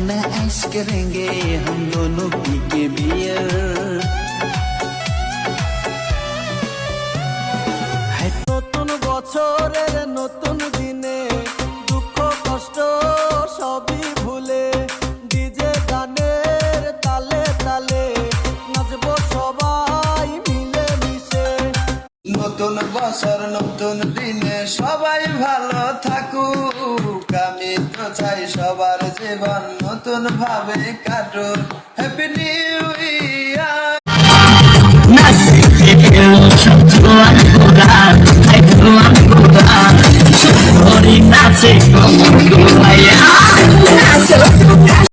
ना ऐश करेंगे हम दोनों पी के बियर। নতুন বছরের নতুন দিনে দুঃখ কষ্ট সবই ভুলে ডিজে গানের তালে তালে নাচবো সবাই মিলে মিশে। নতুন বছর নতুন দিনে সবাই ভালো থাকুক, আমি তো চাই সবার জীবন নতুন ভাবে কাটুক। Happy new year. Nace como tú vayas.